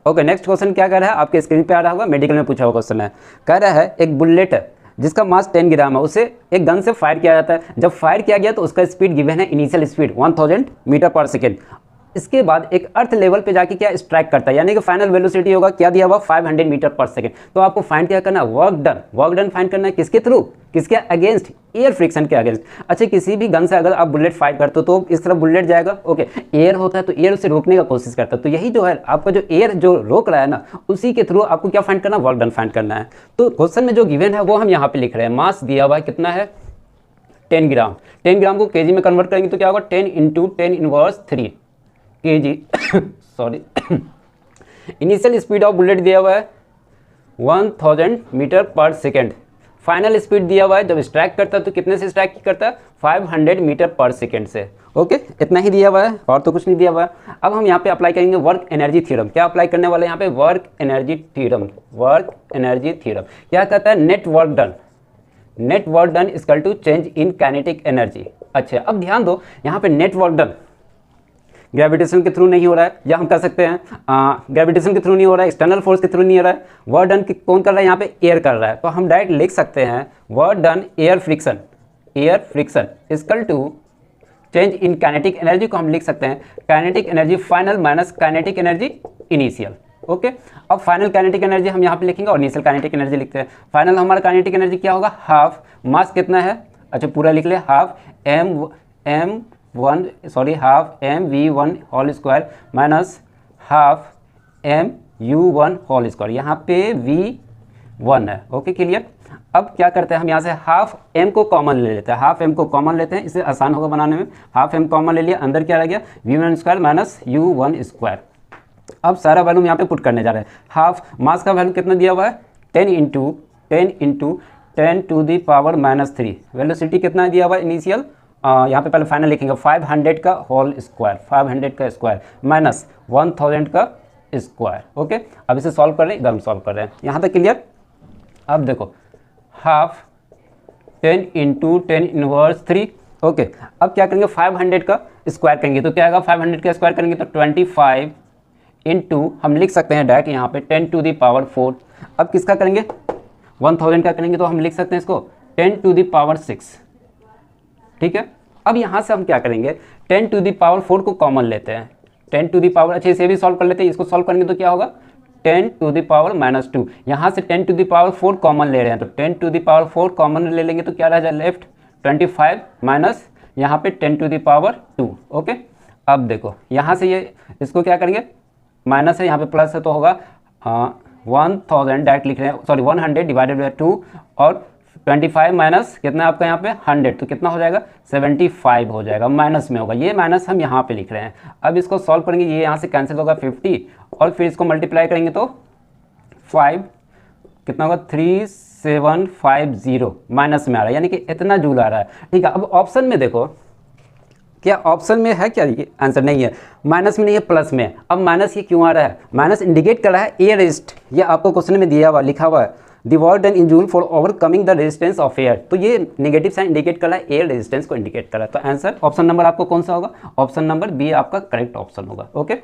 Okay, next question क्या कह रहा है, आपके स्क्रीन पे आ रहा होगा, मेडिकल में पूछा हुआ क्वेश्चन है। कह रहा है एक बुलेट है जिसका मास 10 ग्राम है, उसे एक गन से फायर किया जाता है। जब फायर किया गया तो उसका स्पीड गिवन है, इनिशियल स्पीड 1000 मीटर पर सेकेंड। इसके बाद एक अर्थ लेवल पे जाके क्या स्ट्राइक करता है, यानी कि फाइनल वेलोसिटी होगा क्या दिया हुआ 500 मीटर पर सेकेंड। तो आपको फाइंड क्या करना है, वर्क डन फाइंड करना है, किसके थ्रू, किसके अगेंस्ट, एयर फ्रिक्शन के अगेंस्ट। अच्छा, किसी भी गन से अगर आप बुलेट फायर करते हो तो इस तरफ बुलेट जाएगा, ओके, एयर होता है तो एयर उसे रोकने का कोशिश करता है। तो यही जो है आपका जो एयर जो रोक रहा है ना, उसी के थ्रू आपको क्या फाइंड करना, वर्क डन फाइंड करना है। तो क्वेश्चन में जो गिवन है वो हम यहाँ पे लिख रहे हैं, मास दिया हुआ है कितना है 10 ग्राम। 10 ग्राम को केजी में कन्वर्ट करेंगे तो क्या होगा 10 × 10⁻³ kg sorry. Initial speed of bullet दिया हुआ है 1000 मीटर पर सेकेंड। फाइनल स्पीड दिया हुआ है, जब स्ट्राइक करता है तो कितने से स्ट्राइक करता है, 500 मीटर पर सेकेंड से। ओके, इतना ही दिया हुआ है और तो कुछ नहीं दिया हुआ है। अब हम यहाँ पे अप्लाई करेंगे वर्क एनर्जी थ्योरम। क्या अप्लाई करने वाले हैं यहाँ पे, work energy theorem. Work energy theorem क्या कहता है, net work done equal to change in kinetic energy. अच्छा, अब ध्यान दो, यहाँ पे नेट वर्क डन ग्रेविटेशन के थ्रू नहीं हो रहा है, या हम कह सकते हैं ग्रेविटेशन के थ्रू नहीं हो रहा है, एक्सटर्नल फोर्स के थ्रू नहीं हो रहा है। वर्क डन कौन कर रहा है, यहाँ पे एयर कर रहा है। तो हम डायरेक्ट लिख सकते हैं work done air friction equal to change in kinetic energy को हम लिख सकते हैं kinetic energy final minus kinetic energy initial. Okay, अब फाइनल काइनेटिक एनर्जी हम यहाँ पे लिखेंगे और इनिशियल काइनेटिक एनर्जी लिखते हैं। फाइनल हमारा काइनेटिक एनर्जी क्या होगा, हाफ मास कितना है, अच्छा पूरा लिख ले, half mv1 whole square minus half mu1 whole square. यहाँ पे v1 है। Okay, clear. अब क्या करते हैं, हम यहाँ से हाफ m को कॉमन ले लेते हैं, हाफ m को कॉमन लेते हैं, इससे आसान होगा बनाने में। हाफ m कॉमन ले लिया, अंदर क्या रह गया v1 square minus u1 square. अब सारा वैल्यू यहाँ पे पुट करने जा रहे हैं। हाफ मास का वैल्यू कितना दिया हुआ है 10 × 10⁻³ वेलोसिटी कितना दिया हुआ है इनिशियल, यहाँ पे पहले फाइनल लिखेंगे 500 का होल स्क्वायर, 500 का स्क्वायर माइनस 1000 का स्क्वायर। ओके, अब इसे सॉल्व कर रहे हैं, एकदम सॉल्व कर रहे हैं, यहाँ तक क्लियर। अब देखो हाफ 10 × 10⁻³। ओके, अब क्या करेंगे 500 का स्क्वायर करेंगे तो क्या आएगा, 500 का स्क्वायर करेंगे तो 25 इंटू हम लिख सकते हैं डायरेक्ट यहाँ पे 10⁴। अब किसका करेंगे 1000 का करेंगे तो हम लिख सकते हैं इसको 10⁶। ठीक है, अब यहाँ से हम क्या करेंगे 10⁴ को कॉमन लेते हैं, 10⁻, अच्छे से भी सॉल्व कर लेते हैं। इसको सॉल्व करेंगे तो क्या होगा 10⁻⁻²। यहाँ से 10⁴ कॉमन ले रहे हैं तो 10⁴ कॉमन ले लेंगे तो क्या रह जाए लेफ्ट 25 माइनस यहाँ पे 10⁻²। ओके, अब देखो यहाँ से ये इसको क्या करेंगे, माइनस है यहाँ पे प्लस है तो होगा 1000 डायरेक्ट लिख रहे हैं, सॉरी 100 डिवाइडेड बाई 2 और 25 माइनस कितना है आपका यहाँ पे 100 तो कितना हो जाएगा 75 हो जाएगा, माइनस में होगा, ये माइनस हम यहाँ पे लिख रहे हैं। अब इसको सॉल्व करेंगे, ये यहाँ से कैंसिल होगा 50 और फिर इसको मल्टीप्लाई करेंगे तो 5 कितना होगा 3750 माइनस में आ रहा है, यानी कि इतना जूल आ रहा है। ठीक है, अब ऑप्शन में देखो क्या ऑप्शन में है क्या, ये आंसर नहीं है, माइनस में नहीं है प्लस में। अब माइनस ये क्यों आ रहा है, माइनस इंडिकेट कर रहा है एयर रेजिस्ट, ये आपको क्वेश्चन में दिया हुआ लिखा हुआ है the work done in joule for overcoming the resistance of air. तो ये नेगेटिव साइन इंडिकेट कर रहा है एयर रेजिस्टेंस को इंडिकेट कर रहा है। तो आंसर ऑप्शन नंबर आपको कौन सा होगा, ऑप्शन नंबर बी आपका करेक्ट ऑप्शन होगा। ओके,